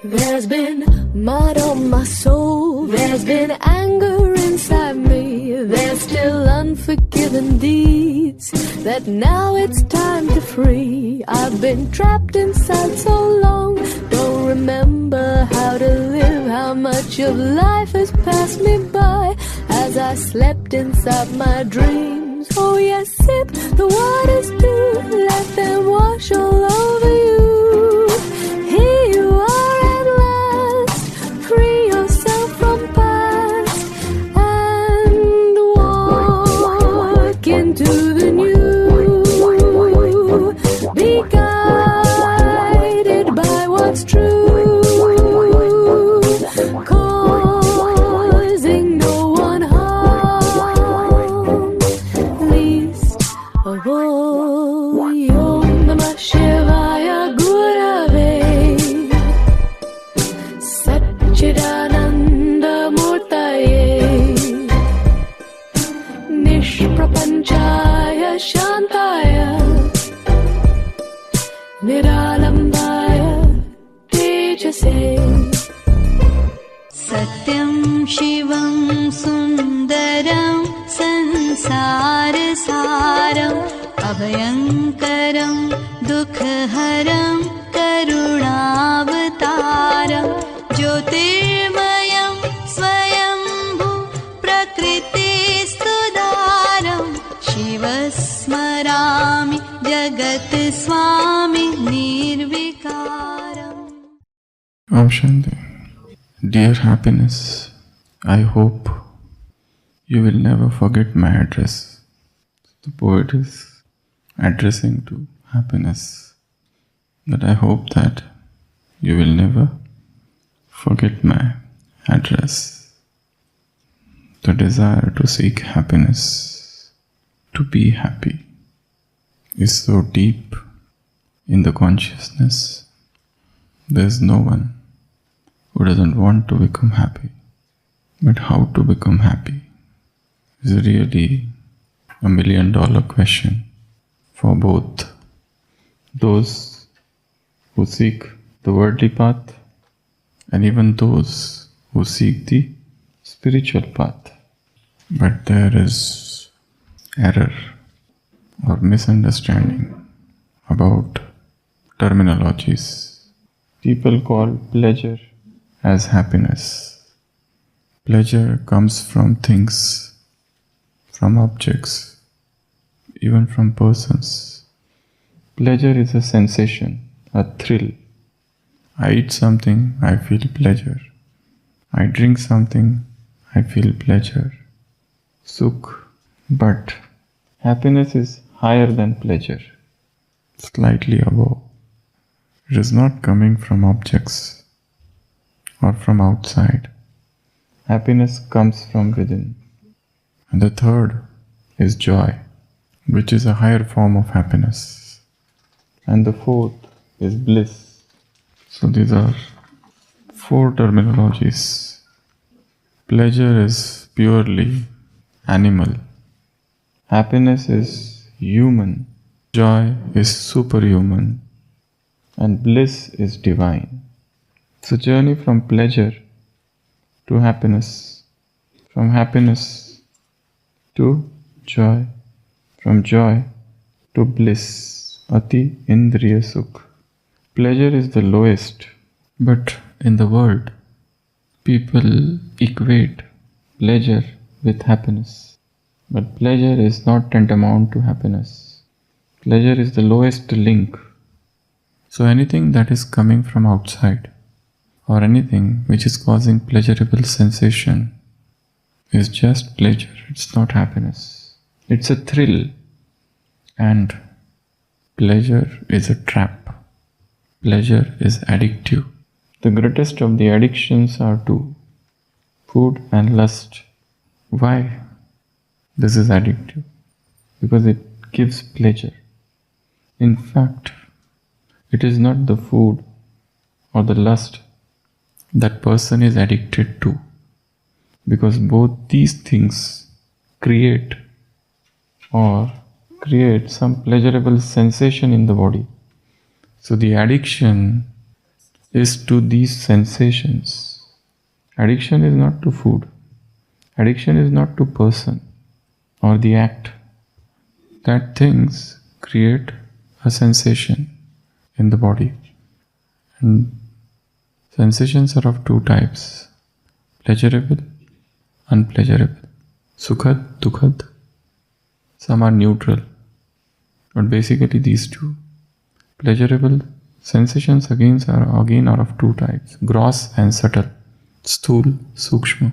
There's been mud on my soul, there's been anger inside me, there's still unforgiven deeds that now it's time to free. I've been trapped inside so long, don't remember how to live, how much of life has passed me by as I slept inside my dreams. Oh yes, sip the waters too, let them wash all over you. Here you are at last, free yourself from past and walk into the new. Be guided by what's true, causing no one harm, least of all. Om Namah Shivaya Gurave Sat-Chit-Anand Murtaye Nishprapanchaya Shantaya Niralambaya Tejase. Satyam Shivam Sundaram Sansarasaram Abhayankaram Dukhaharam Karunavataram Jyotirmayam Swayambhu Prakritistudaram Shivasmarami Jagat Swami Nirvikaram. Om Shanti. Dear happiness, I hope you will never forget my address. The poet is addressing to happiness, but I hope that you will never forget my address. The desire to seek happiness, to be happy, is so deep in the consciousness. There is no one who doesn't want to become happy. But how to become happy is really $1 million question for both those who seek the worldly path and even those who seek the spiritual path. But there is error or misunderstanding about terminologies. People call pleasure as happiness. Pleasure comes from things, from objects, even from persons. Pleasure is a sensation, a thrill. I eat something, I feel pleasure. I drink something, I feel pleasure. Sukh. But happiness is higher than pleasure, slightly above. It is not coming from objects or from outside. Happiness comes from within. And the third is joy, which is a higher form of happiness. And the fourth is bliss. So these are 4 terminologies. Pleasure is purely animal. Happiness is human. Joy is superhuman. And bliss is divine. So journey from pleasure to happiness, from happiness to joy, from joy to bliss, Ati Indriya Sukh. Pleasure is the lowest, but in the world, people equate pleasure with happiness. But pleasure is not tantamount to happiness. Pleasure is the lowest link. So anything that is coming from outside, or anything which is causing pleasurable sensation, is just pleasure. It's not happiness. It's a thrill. And pleasure is a trap. Pleasure is addictive. The greatest of the addictions are 2, food and lust. Why this is addictive? Because it gives pleasure. In fact, it is not the food or the lust that person is addicted to, because both these things create some pleasurable sensation in the body. So the addiction is to these sensations. Addiction is not to food. Addiction is not to person or the act. That things create a sensation in the body. And sensations are of two types: pleasurable, unpleasurable, sukhad, dukhad. Some are neutral, but basically these two. Pleasurable sensations again are of two types: gross and subtle, sthul, sukshma.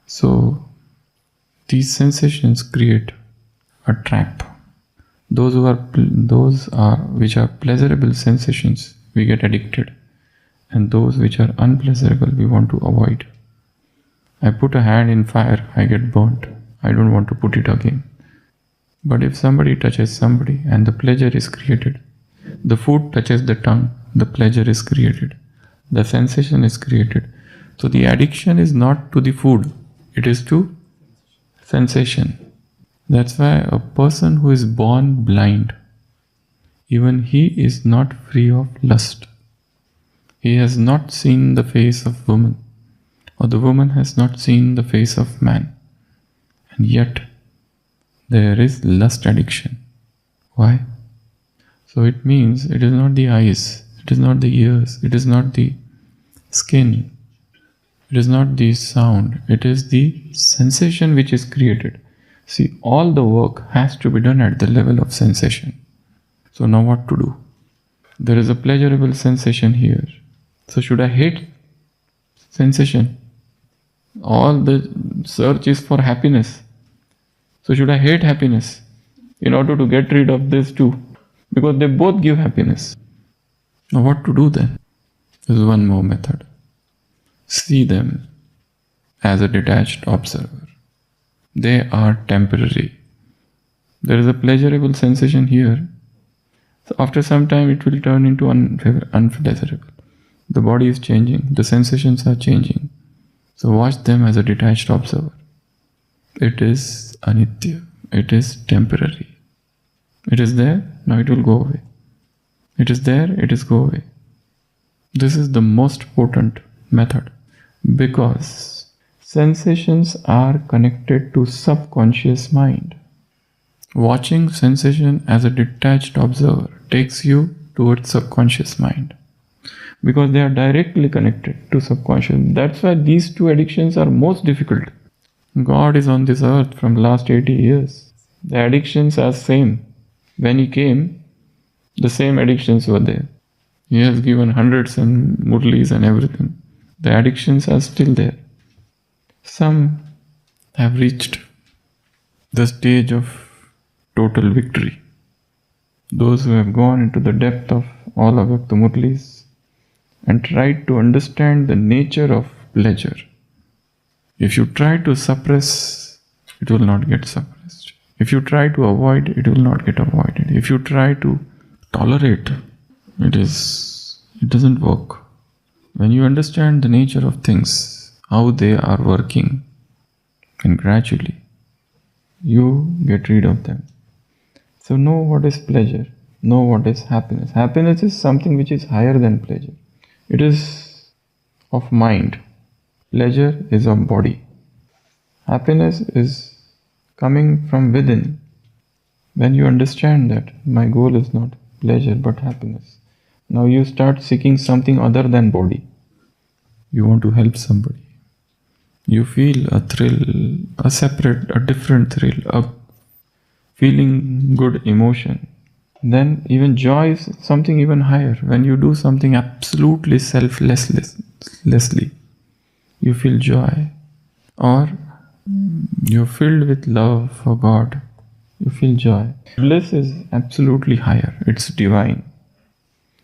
So these sensations create a trap. Those which are pleasurable sensations, we get addicted, and those which are unpleasurable, we want to avoid. I put a hand in fire, I get burnt. I don't want to put it again. But if somebody touches somebody and the pleasure is created, the food touches the tongue, the pleasure is created, the sensation is created. So the addiction is not to the food, it is to sensation. That's why a person who is born blind, even he is not free of lust. He has not seen the face of woman, or the woman has not seen the face of man. And yet, there is lust addiction. Why? So it means it is not the eyes, it is not the ears, it is not the skin, it is not the sound, it is the sensation which is created. See, all the work has to be done at the level of sensation. So now what to do? There is a pleasurable sensation here. So should I hate sensation? All the search is for happiness. So should I hate happiness in order to get rid of this too? Because they both give happiness. Now what to do then? There is one more method. See them as a detached observer. They are temporary. There is a pleasurable sensation here. So after some time it will turn into unpleasurable. The body is changing. The sensations are changing. So watch them as a detached observer. It is anitya. It is temporary. It is there, now it will go away. It is there, it is go away. This is the most potent method because sensations are connected to subconscious mind. Watching sensation as a detached observer takes you towards subconscious mind because they are directly connected to subconscious. That's why these two addictions are most difficult. God is on this earth from last 80 years. The addictions are same. When he came, the same addictions were there. He has given hundreds and murlis and everything. The addictions are still there. Some have reached the stage of total victory. Those who have gone into the depth of all of the murlis and tried to understand the nature of pleasure. If you try to suppress, it will not get suppressed. If you try to avoid, it will not get avoided. If you try to tolerate, it doesn't work. When you understand the nature of things, how they are working, and gradually you get rid of them. So know what is pleasure, know what is happiness. Happiness is something which is higher than pleasure. It is of mind. Pleasure is of body. Happiness is coming from within. When you understand that my goal is not pleasure but happiness, now you start seeking something other than body. You want to help somebody. You feel a thrill, a different thrill, a feeling good emotion. Then even joy is something even higher. When you do something absolutely selflessly, you feel joy. Or you're filled with love for God, you feel joy. Bliss is absolutely higher. It's divine.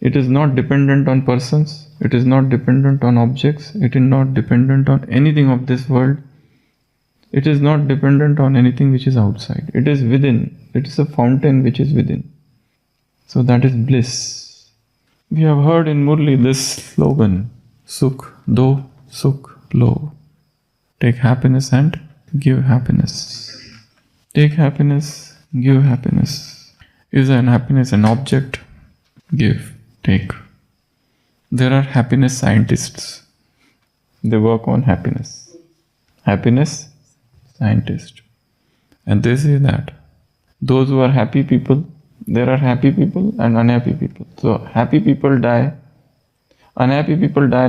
It is not dependent on persons. It is not dependent on objects. It is not dependent on anything of this world. It is not dependent on anything which is outside. It is within. It is a fountain which is within. So that is bliss. We have heard in Murli this slogan, Sukh, do, Sukh, lo. Take happiness and give happiness. Take happiness, give happiness. Is an happiness an object? Give, take. There are happiness scientists. They work on happiness. Happiness scientist. And they say that those who are happy people, there are happy people and unhappy people. So happy people die. Unhappy people die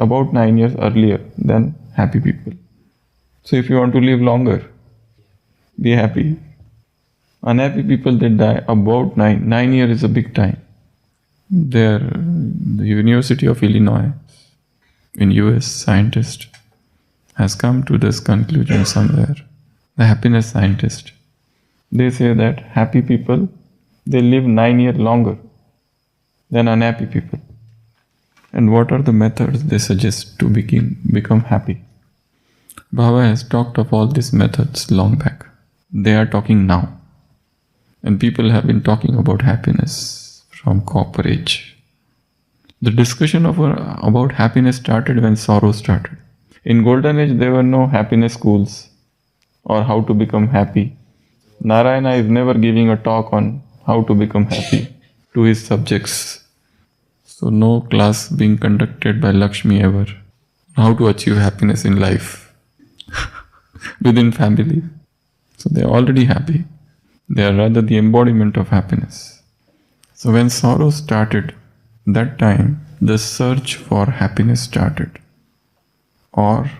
about 9 years earlier than happy people. So if you want to live longer, be happy. Unhappy people, they die about 9. 9 years is a big time. The University of Illinois in US scientist has come to this conclusion somewhere. The happiness scientist. They say that happy people, they live 9 years longer than unhappy people. And what are the methods they suggest to become happy? Baba has talked of all these methods long back. They are talking now. And people have been talking about happiness from copper age. The discussion about happiness started when sorrow started. In golden age, there were no happiness schools or how to become happy. Narayana is never giving a talk on how to become happy to his subjects. So no class being conducted by Lakshmi ever. How to achieve happiness in life within family. So they are already happy. They are rather the embodiment of happiness. So when sorrow started, that time the search for happiness started. Or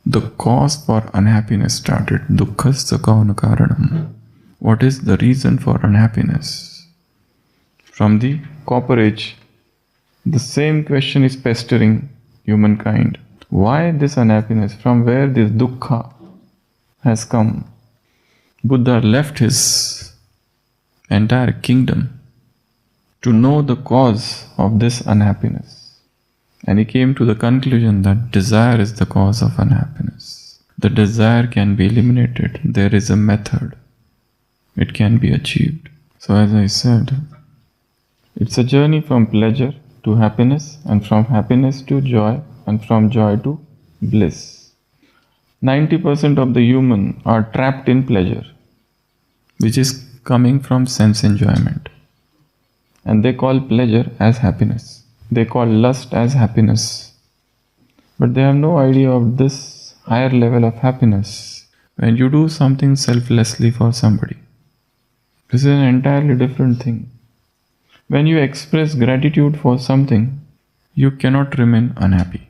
the cause for unhappiness started. Dukkhasya kauna karanam. What is the reason for unhappiness? From the copper age, the same question is pestering humankind. Why this unhappiness? From where this dukkha has come? Buddha left his entire kingdom to know the cause of this unhappiness. And he came to the conclusion that desire is the cause of unhappiness. The desire can be eliminated. There is a method. It can be achieved. So as I said, it's a journey from pleasure to happiness, and from happiness to joy, and from joy to bliss. 90% of the human are trapped in pleasure, which is coming from sense enjoyment. And they call pleasure as happiness. They call lust as happiness. But they have no idea of this higher level of happiness. When you do something selflessly for somebody, this is an entirely different thing. When you express gratitude for something, you cannot remain unhappy.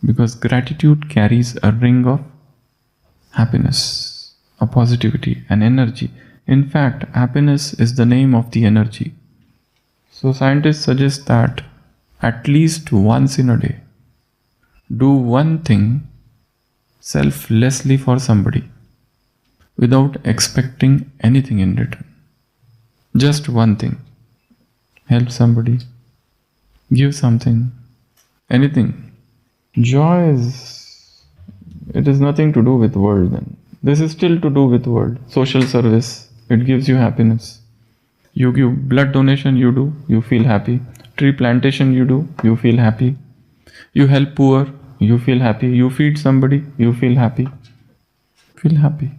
Because gratitude carries a ring of happiness, a positivity, an energy. In fact, happiness is the name of the energy. So scientists suggest that at least once in a day, do one thing selflessly for somebody without expecting anything in return. Just one thing. Help somebody, give something, anything. Joy is nothing to do with world then. This is still to do with world. Social service, it gives you happiness. You give blood donation, you do, you feel happy. Tree plantation, you do, you feel happy. You help poor, you feel happy. You feed somebody, you feel happy. Feel happy.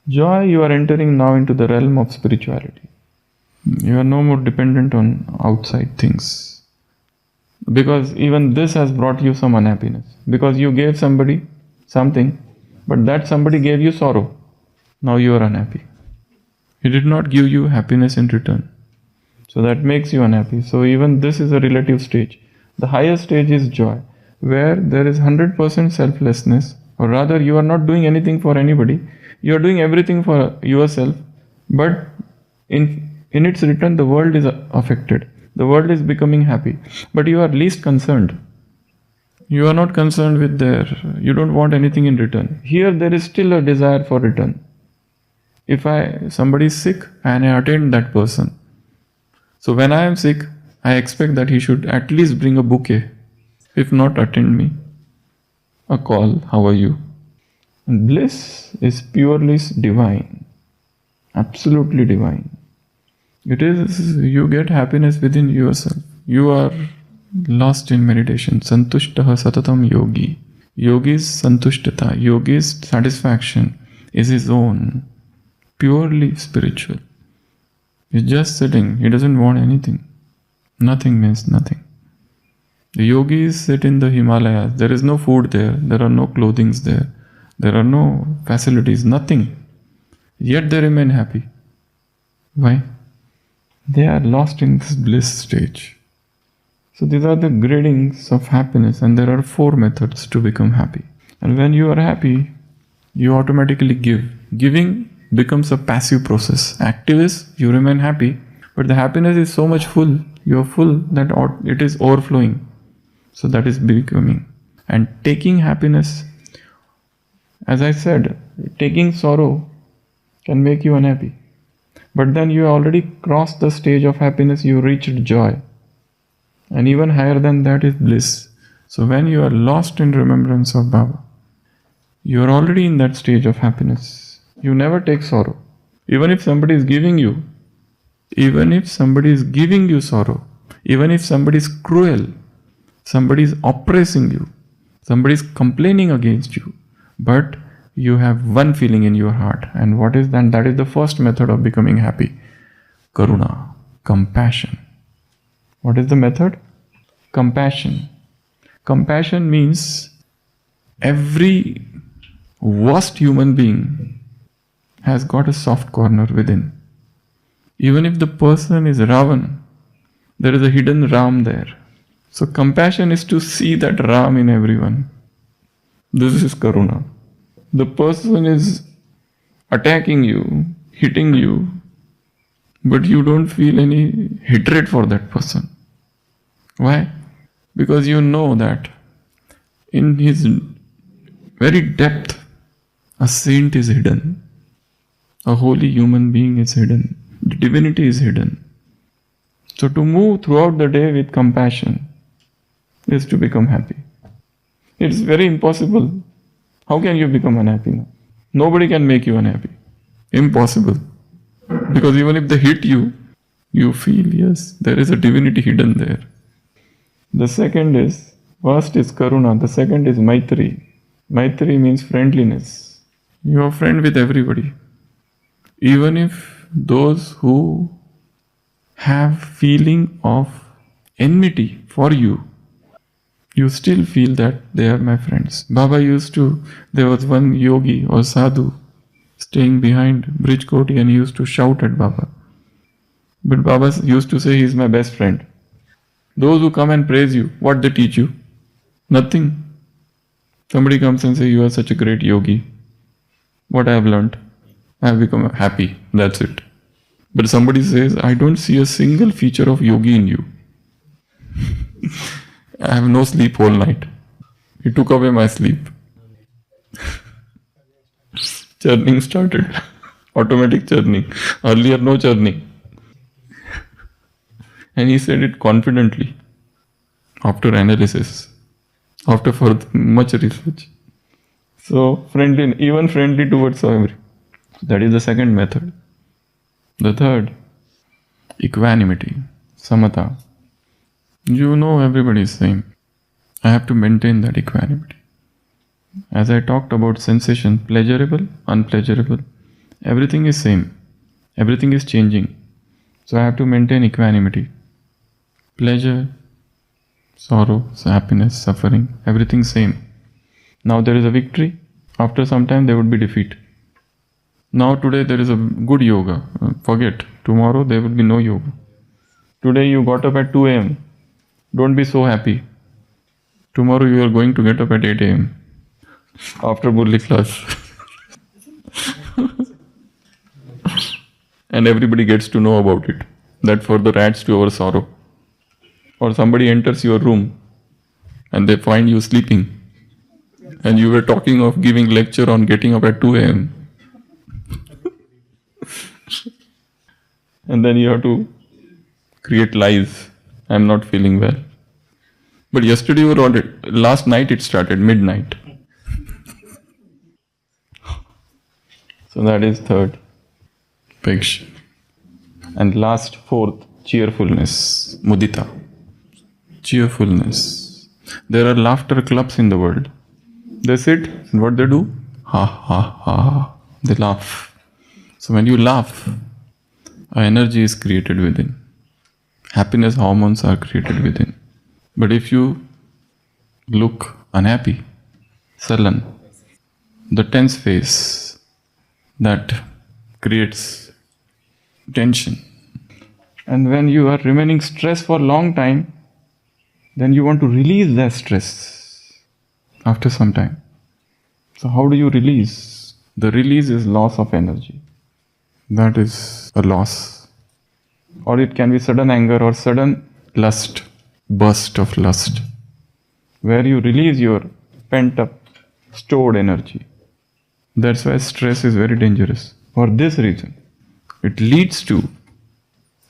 Joy, you are entering now into the realm of spirituality. You are no more dependent on outside things. Because even this has brought you some unhappiness. Because you gave somebody something, but that somebody gave you sorrow. Now you are unhappy. He did not give you happiness in return. So that makes you unhappy. So even this is a relative stage. The highest stage is joy, where there is 100% selflessness, or rather you are not doing anything for anybody. You are doing everything for yourself, but in its return, the world is affected. The world is becoming happy. But you are least concerned. You are not concerned with you don't want anything in return. Here there is still a desire for return. If somebody is sick and I attend that person. So when I am sick, I expect that he should at least bring a bouquet. If not, attend me. A call, how are you? And bliss is purely divine. Absolutely divine. It is, you get happiness within yourself. You are lost in meditation. Santushtaha satatam yogi. Yogi's santushtata, yogi's satisfaction is his own. Purely spiritual. He's just sitting. He doesn't want anything. Nothing means nothing. The yogis sit in the Himalayas. There is no food there. There are no clothings there. There are no facilities, nothing. Yet they remain happy. Why? They are lost in this bliss stage. So these are the gradings of happiness, and there are 4 methods to become happy. And when you are happy, you automatically give. Giving becomes a passive process. Active is you remain happy, but the happiness is so much full. You are full that it is overflowing. So that is becoming. And taking happiness, as I said, taking sorrow can make you unhappy. But then you already crossed the stage of happiness, you reached joy. And even higher than that is bliss. So when you are lost in remembrance of Baba, you are already in that stage of happiness. You never take sorrow. Even if somebody is giving you sorrow, even if somebody is cruel, somebody is oppressing you, somebody is complaining against you, but you have one feeling in your heart. And what is that? That is the first method of becoming happy. Karuna, compassion. What is the method? Compassion. Compassion means every worst human being has got a soft corner within. Even if the person is Ravan, there is a hidden Ram there. So compassion is to see that Ram in everyone. This is Karuna. The person is attacking you, hitting you, but you don't feel any hatred for that person. Why? Because you know that in his very depth, a saint is hidden. A holy human being is hidden. The divinity is hidden. So to move throughout the day with compassion is to become happy. It's very impossible. How can you become unhappy now? Nobody can make you unhappy. Impossible. Because even if they hit you, you feel, yes, there is a divinity hidden there. The second is, first is Karuna, the second is Maitri. Maitri means friendliness. You are friend with everybody. Even if those who have feeling of enmity for you, you still feel that they are my friends. Baba there was one yogi or sadhu staying behind Bridgekoti, and he used to shout at Baba. But Baba used to say, he is my best friend. Those who come and praise you, what they teach you? Nothing. Somebody comes and says, you are such a great yogi. What I have learnt? I have become happy. That's it. But somebody says, I don't see a single feature of yogi in you. I have no sleep whole night. He took away my sleep. Churning started. Automatic churning. Earlier no churning. And he said it confidently. After analysis. After much research. So friendly, even friendly towards everyone. That is the second method. The third, equanimity, samatha. You know everybody is same. I have to maintain that equanimity. As I talked about sensation, pleasurable, unpleasurable, everything is same. Everything is changing. So I have to maintain equanimity. Pleasure, sorrow, happiness, suffering, everything same. Now there is a victory. After some time there would be defeat. Now today there is a good yoga. Forget. Tomorrow there will be no yoga. Today you got up at 2 a.m. Don't be so happy. Tomorrow you are going to get up at 8 a.m. after Murli class. And everybody gets to know about it. That further adds to our sorrow. Or somebody enters your room and they find you sleeping. And you were talking of giving lecture on getting up at 2 a.m. And then you have to create lies. I'm not feeling well. But yesterday you were on it. Last night it started, midnight. So that is third. Patience. And last, fourth, cheerfulness. Mudita. Cheerfulness. There are laughter clubs in the world. They sit, and what they do? Ha ha ha. They laugh. So when you laugh, energy is created within. Happiness hormones are created within. But if you look unhappy, sullen, the tense face that creates tension. And when you are remaining stressed for a long time, then you want to release that stress after some time. So how do you release? The release is loss of energy. That is a loss. Or it can be sudden anger or sudden lust, burst of lust, where you release your pent up, stored energy. That's why stress is very dangerous. For this reason, it leads to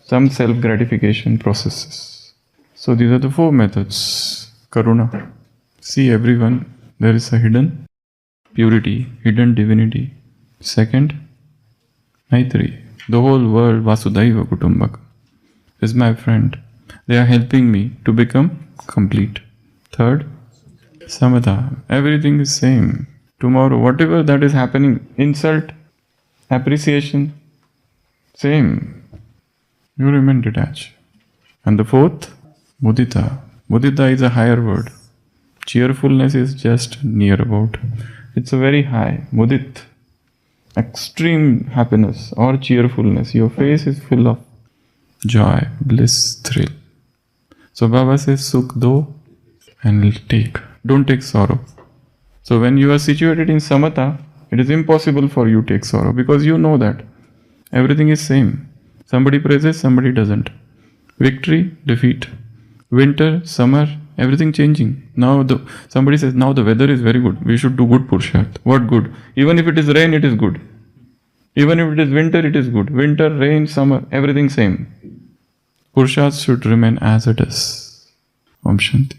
some self-gratification processes. So these are the 4 methods. Karuna. See everyone, there is a hidden purity, hidden divinity. Second, Maitri. The whole world, Vasudhaiva Kutumbakam, is my friend. They are helping me to become complete. Third, Samatha. Everything is same. Tomorrow, whatever that is happening, insult, appreciation, same. You remain detached. And the fourth, Mudita. Mudita is a higher word. Cheerfulness is just near about. It's a very high. Mudit. Extreme happiness or cheerfulness. Your face is full of joy, bliss, thrill. So Baba says, Sukh do and take. Don't take sorrow. So when you are situated in Samatha, it is impossible for you to take sorrow because you know that everything is same. Somebody praises, somebody doesn't. Victory, defeat. Winter, summer, everything changing. Now somebody says, now the weather is very good. We should do good Purusharth. What good? Even if it is rain, it is good. Even if it is winter, it is good. Winter, rain, summer, everything same. Purusharth should remain as it is. Om Shanti.